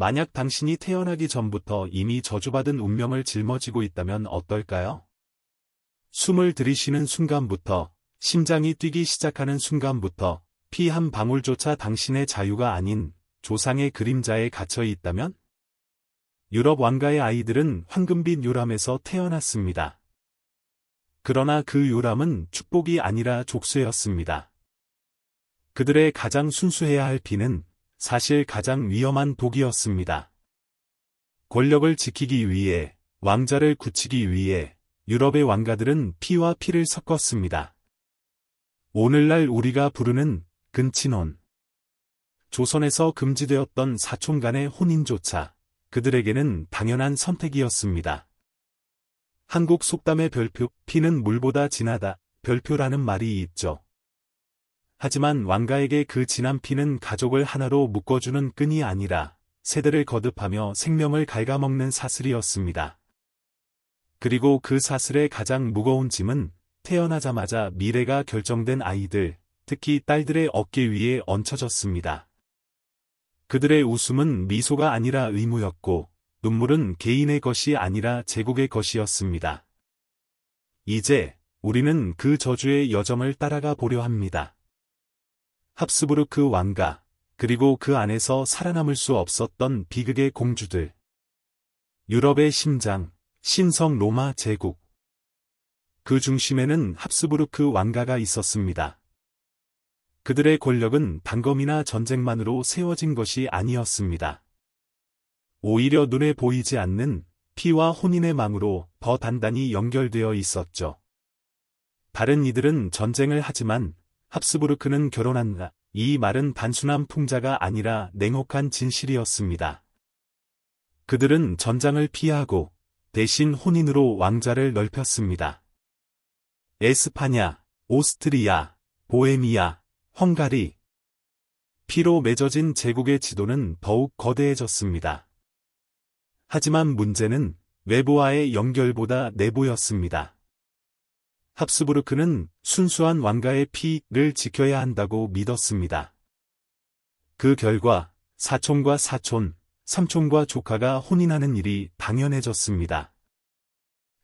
만약 당신이 태어나기 전부터 이미 저주받은 운명을 짊어지고 있다면 어떨까요? 숨을 들이쉬는 순간부터, 심장이 뛰기 시작하는 순간부터, 피 한 방울조차 당신의 자유가 아닌 조상의 그림자에 갇혀 있다면? 유럽 왕가의 아이들은 황금빛 요람에서 태어났습니다. 그러나 그 요람은 축복이 아니라 족쇄였습니다. 그들의 가장 순수해야 할 피는 사실 가장 위험한 독이었습니다. 권력을 지키기 위해, 왕자를 굳히기 위해 유럽의 왕가들은 피와 피를 섞었습니다. 오늘날 우리가 부르는 근친혼. 조선에서 금지되었던 사촌 간의 혼인조차 그들에게는 당연한 선택이었습니다. 한국 속담의 별표, 피는 물보다 진하다, 별표라는 말이 있죠. 하지만 왕가에게 그 진한 피는 가족을 하나로 묶어주는 끈이 아니라 세대를 거듭하며 생명을 갉아먹는 사슬이었습니다. 그리고 그 사슬의 가장 무거운 짐은 태어나자마자 미래가 결정된 아이들, 특히 딸들의 어깨 위에 얹혀졌습니다. 그들의 웃음은 미소가 아니라 의무였고, 눈물은 개인의 것이 아니라 제국의 것이었습니다. 이제 우리는 그 저주의 여정을 따라가 보려 합니다. 합스부르크 왕가, 그리고 그 안에서 살아남을 수 없었던 비극의 공주들. 유럽의 심장, 신성 로마 제국. 그 중심에는 합스부르크 왕가가 있었습니다. 그들의 권력은 단검이나 전쟁만으로 세워진 것이 아니었습니다. 오히려 눈에 보이지 않는 피와 혼인의 망으로 더 단단히 연결되어 있었죠. 다른 이들은 전쟁을 하지만 합스부르크는 결혼한다. 이 말은 단순한 풍자가 아니라 냉혹한 진실이었습니다. 그들은 전장을 피하고 대신 혼인으로 왕자를 넓혔습니다. 에스파냐, 오스트리아, 보헤미아, 헝가리. 피로 맺어진 제국의 지도는 더욱 거대해졌습니다. 하지만 문제는 외부와의 연결보다 내부였습니다. 합스부르크는 순수한 왕가의 피를 지켜야 한다고 믿었습니다. 그 결과 사촌과 사촌, 삼촌과 조카가 혼인하는 일이 당연해졌습니다.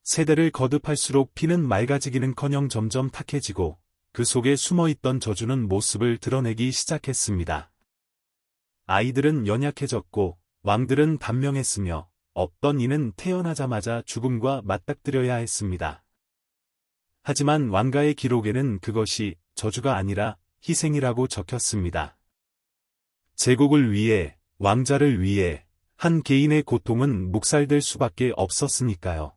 세대를 거듭할수록 피는 맑아지기는커녕 점점 탁해지고 그 속에 숨어있던 저주는 모습을 드러내기 시작했습니다. 아이들은 연약해졌고 왕들은 단명했으며 없던 이는 태어나자마자 죽음과 맞닥뜨려야 했습니다. 하지만 왕가의 기록에는 그것이 저주가 아니라 희생이라고 적혔습니다. 제국을 위해, 왕자를 위해, 한 개인의 고통은 묵살될 수밖에 없었으니까요.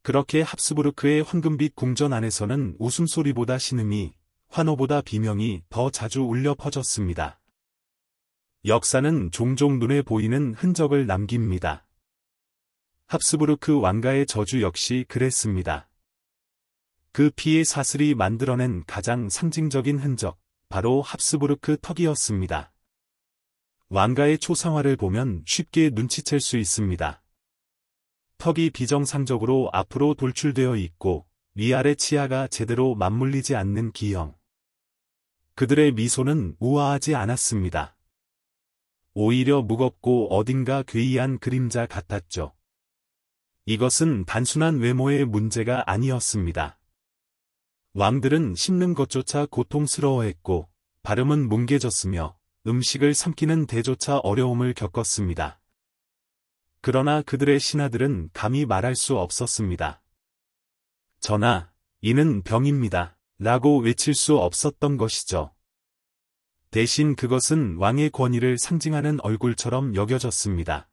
그렇게 합스부르크의 황금빛 궁전 안에서는 웃음소리보다 신음이, 환호보다 비명이 더 자주 울려 퍼졌습니다. 역사는 종종 눈에 보이는 흔적을 남깁니다. 합스부르크 왕가의 저주 역시 그랬습니다. 그 피의 사슬이 만들어낸 가장 상징적인 흔적, 바로 합스부르크 턱이었습니다. 왕가의 초상화를 보면 쉽게 눈치챌 수 있습니다. 턱이 비정상적으로 앞으로 돌출되어 있고 위아래 치아가 제대로 맞물리지 않는 기형. 그들의 미소는 우아하지 않았습니다. 오히려 무겁고 어딘가 괴이한 그림자 같았죠. 이것은 단순한 외모의 문제가 아니었습니다. 왕들은 씹는 것조차 고통스러워했고 발음은 뭉개졌으며 음식을 삼키는 데조차 어려움을 겪었습니다. 그러나 그들의 신하들은 감히 말할 수 없었습니다. 전하, 이는 병입니다. 라고 외칠 수 없었던 것이죠. 대신 그것은 왕의 권위를 상징하는 얼굴처럼 여겨졌습니다.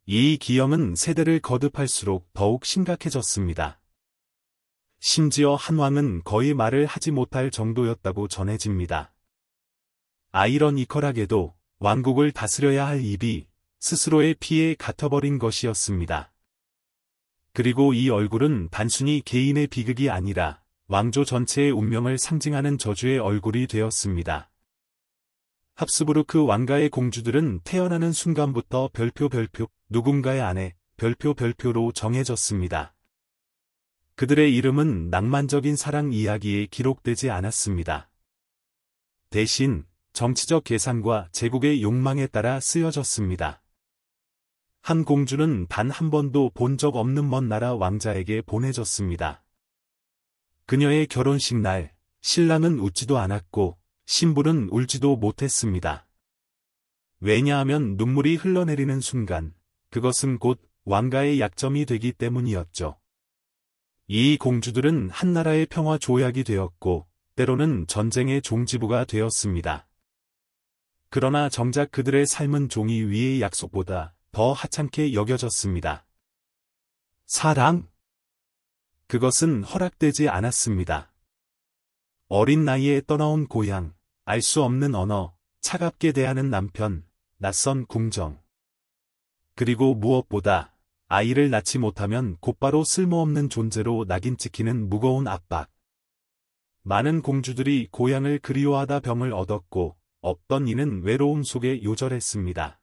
이 기형은 세대를 거듭할수록 더욱 심각해졌습니다. 심지어 한 왕은 거의 말을 하지 못할 정도였다고 전해집니다. 아이러니컬하게도 왕국을 다스려야 할 입이 스스로의 피에 갇혀버린 것이었습니다. 그리고 이 얼굴은 단순히 개인의 비극이 아니라 왕조 전체의 운명을 상징하는 저주의 얼굴이 되었습니다. 합스부르크 왕가의 공주들은 태어나는 순간부터 별표 누군가의 아내 별표로 정해졌습니다. 그들의 이름은 낭만적인 사랑 이야기에 기록되지 않았습니다. 대신 정치적 계산과 제국의 욕망에 따라 쓰여졌습니다. 한 공주는 단 한 번도 본 적 없는 먼 나라 왕자에게 보내졌습니다. 그녀의 결혼식 날, 신랑은 웃지도 않았고 신부는 울지도 못했습니다. 왜냐하면 눈물이 흘러내리는 순간, 그것은 곧 왕가의 약점이 되기 때문이었죠. 이 공주들은 한나라의 평화 조약이 되었고, 때로는 전쟁의 종지부가 되었습니다. 그러나 정작 그들의 삶은 종이 위의 약속보다 더 하찮게 여겨졌습니다. 사랑? 그것은 허락되지 않았습니다. 어린 나이에 떠나온 고향, 알 수 없는 언어, 차갑게 대하는 남편, 낯선 궁정. 그리고 무엇보다 아이를 낳지 못하면 곧바로 쓸모없는 존재로 낙인 찍히는 무거운 압박. 많은 공주들이 고향을 그리워하다 병을 얻었고 없던 이는 외로움 속에 요절했습니다.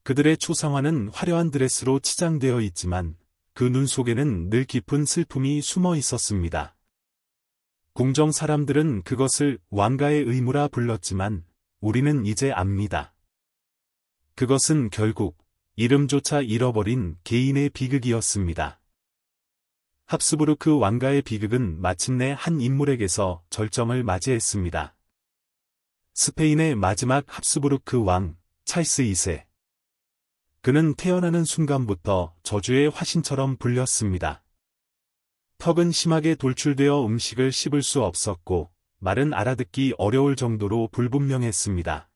그들의 초상화는 화려한 드레스로 치장되어 있지만 그 눈 속에는 늘 깊은 슬픔이 숨어 있었습니다. 궁정 사람들은 그것을 왕가의 의무라 불렀지만 우리는 이제 압니다. 그것은 결국 이름조차 잃어버린 개인의 비극이었습니다. 합스부르크 왕가의 비극은 마침내 한 인물에게서 절정을 맞이했습니다. 스페인의 마지막 합스부르크 왕, 찰스 2세. 그는 태어나는 순간부터 저주의 화신처럼 불렸습니다. 턱은 심하게 돌출되어 음식을 씹을 수 없었고, 말은 알아듣기 어려울 정도로 불분명했습니다.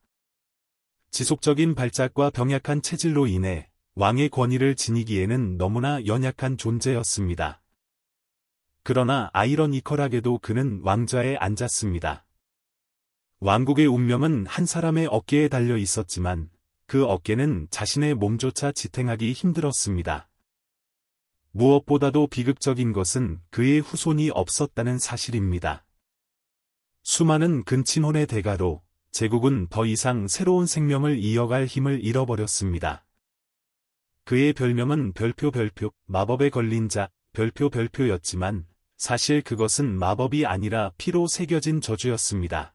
지속적인 발작과 병약한 체질로 인해 왕의 권위를 지니기에는 너무나 연약한 존재였습니다. 그러나 아이러니컬하게도 그는 왕좌에 앉았습니다. 왕국의 운명은 한 사람의 어깨에 달려 있었지만 그 어깨는 자신의 몸조차 지탱하기 힘들었습니다. 무엇보다도 비극적인 것은 그의 후손이 없었다는 사실입니다. 수많은 근친혼의 대가로 제국은 더 이상 새로운 생명을 이어갈 힘을 잃어버렸습니다. 그의 별명은 별표, 마법에 걸린 자, 별표였지만 사실 그것은 마법이 아니라 피로 새겨진 저주였습니다.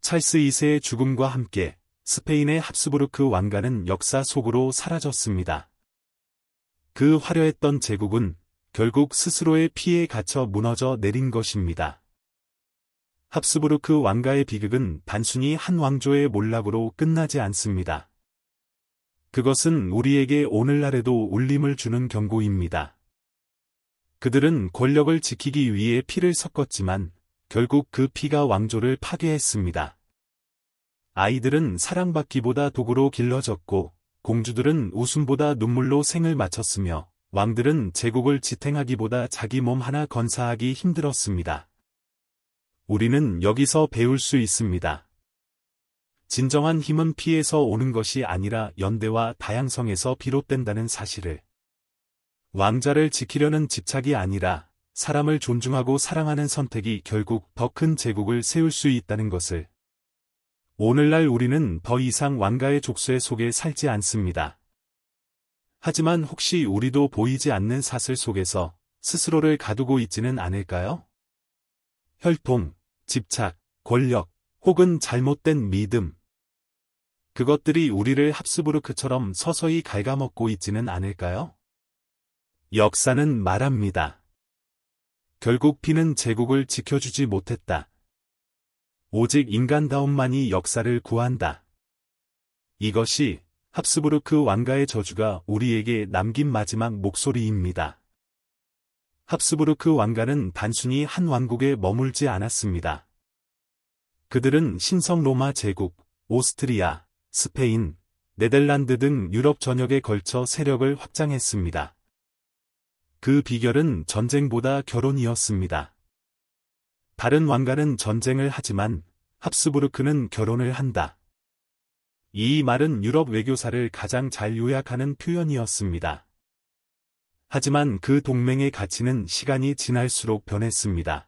찰스 2세의 죽음과 함께 스페인의 합스부르크 왕가는 역사 속으로 사라졌습니다. 그 화려했던 제국은 결국 스스로의 피에 갇혀 무너져 내린 것입니다. 합스부르크 왕가의 비극은 단순히 한 왕조의 몰락으로 끝나지 않습니다. 그것은 우리에게 오늘날에도 울림을 주는 경고입니다. 그들은 권력을 지키기 위해 피를 섞었지만 결국 그 피가 왕조를 파괴했습니다. 아이들은 사랑받기보다 도구로 길러졌고 공주들은 웃음보다 눈물로 생을 마쳤으며 왕들은 제국을 지탱하기보다 자기 몸 하나 건사하기 힘들었습니다. 우리는 여기서 배울 수 있습니다. 진정한 힘은 피에서 오는 것이 아니라 연대와 다양성에서 비롯된다는 사실을. 왕자를 지키려는 집착이 아니라 사람을 존중하고 사랑하는 선택이 결국 더 큰 제국을 세울 수 있다는 것을. 오늘날 우리는 더 이상 왕가의 족쇄 속에 살지 않습니다. 하지만 혹시 우리도 보이지 않는 사슬 속에서 스스로를 가두고 있지는 않을까요? 혈통, 집착, 권력, 혹은 잘못된 믿음. 그것들이 우리를 합스부르크처럼 서서히 갉아먹고 있지는 않을까요? 역사는 말합니다. 결국 피는 제국을 지켜주지 못했다. 오직 인간다움만이 역사를 구한다. 이것이 합스부르크 왕가의 저주가 우리에게 남긴 마지막 목소리입니다. 합스부르크 왕가는 단순히 한 왕국에 머물지 않았습니다. 그들은 신성 로마 제국, 오스트리아, 스페인, 네덜란드 등 유럽 전역에 걸쳐 세력을 확장했습니다. 그 비결은 전쟁보다 결혼이었습니다. 다른 왕가는 전쟁을 하지만 합스부르크는 결혼을 한다. 이 말은 유럽 외교사를 가장 잘 요약하는 표현이었습니다. 하지만 그 동맹의 가치는 시간이 지날수록 변했습니다.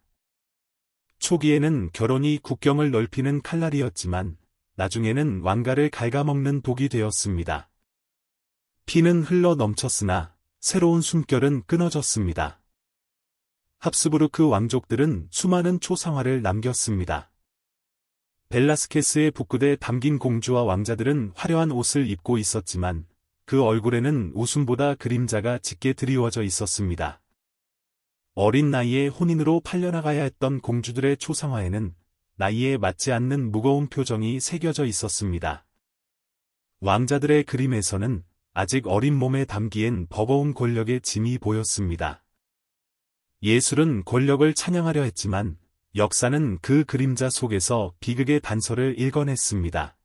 초기에는 결혼이 국경을 넓히는 칼날이었지만 나중에는 왕가를 갉아먹는 독이 되었습니다. 피는 흘러 넘쳤으나 새로운 숨결은 끊어졌습니다. 합스부르크 왕족들은 수많은 초상화를 남겼습니다. 벨라스케스의 북극에 담긴 공주와 왕자들은 화려한 옷을 입고 있었지만 그 얼굴에는 웃음보다 그림자가 짙게 드리워져 있었습니다. 어린 나이에 혼인으로 팔려나가야 했던 공주들의 초상화에는 나이에 맞지 않는 무거운 표정이 새겨져 있었습니다. 왕자들의 그림에서는 아직 어린 몸에 담기엔 버거운 권력의 짐이 보였습니다. 예술은 권력을 찬양하려 했지만 역사는 그 그림자 속에서 비극의 단서를 읽어냈습니다.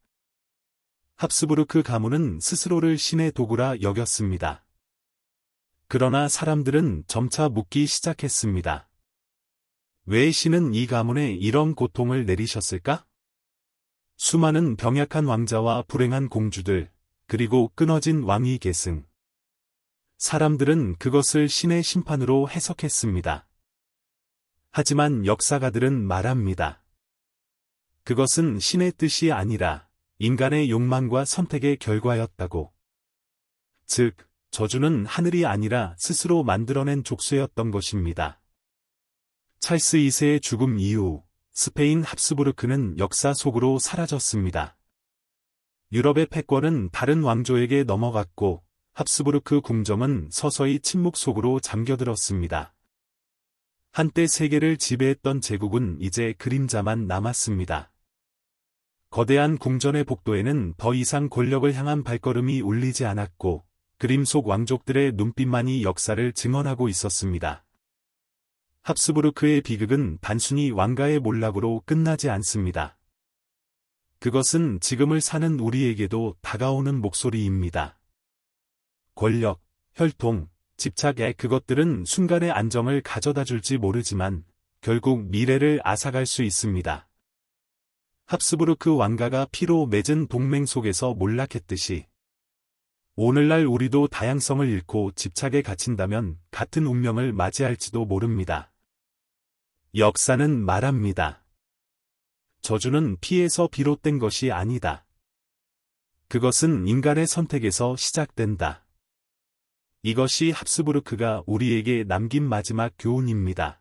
합스부르크 가문은 스스로를 신의 도구라 여겼습니다. 그러나 사람들은 점차 묻기 시작했습니다. 왜 신은 이 가문에 이런 고통을 내리셨을까? 수많은 병약한 왕자와 불행한 공주들, 그리고 끊어진 왕위 계승. 사람들은 그것을 신의 심판으로 해석했습니다. 하지만 역사가들은 말합니다. 그것은 신의 뜻이 아니라 인간의 욕망과 선택의 결과였다고. 즉, 저주는 하늘이 아니라 스스로 만들어낸 족쇄였던 것입니다. 찰스 2세의 죽음 이후 스페인 합스부르크는 역사 속으로 사라졌습니다. 유럽의 패권은 다른 왕조에게 넘어갔고 합스부르크 궁정은 서서히 침묵 속으로 잠겨들었습니다. 한때 세계를 지배했던 제국은 이제 그림자만 남았습니다. 거대한 궁전의 복도에는 더 이상 권력을 향한 발걸음이 울리지 않았고 그림 속 왕족들의 눈빛만이 역사를 증언하고 있었습니다. 합스부르크의 비극은 단순히 왕가의 몰락으로 끝나지 않습니다. 그것은 지금을 사는 우리에게도 다가오는 목소리입니다. 권력, 혈통, 집착의 그것들은 순간의 안정을 가져다 줄지 모르지만 결국 미래를 앗아갈 수 있습니다. 합스부르크 왕가가 피로 맺은 동맹 속에서 몰락했듯이 오늘날 우리도 다양성을 잃고 집착에 갇힌다면 같은 운명을 맞이할지도 모릅니다. 역사는 말합니다. 저주는 피에서 비롯된 것이 아니다. 그것은 인간의 선택에서 시작된다. 이것이 합스부르크가 우리에게 남긴 마지막 교훈입니다.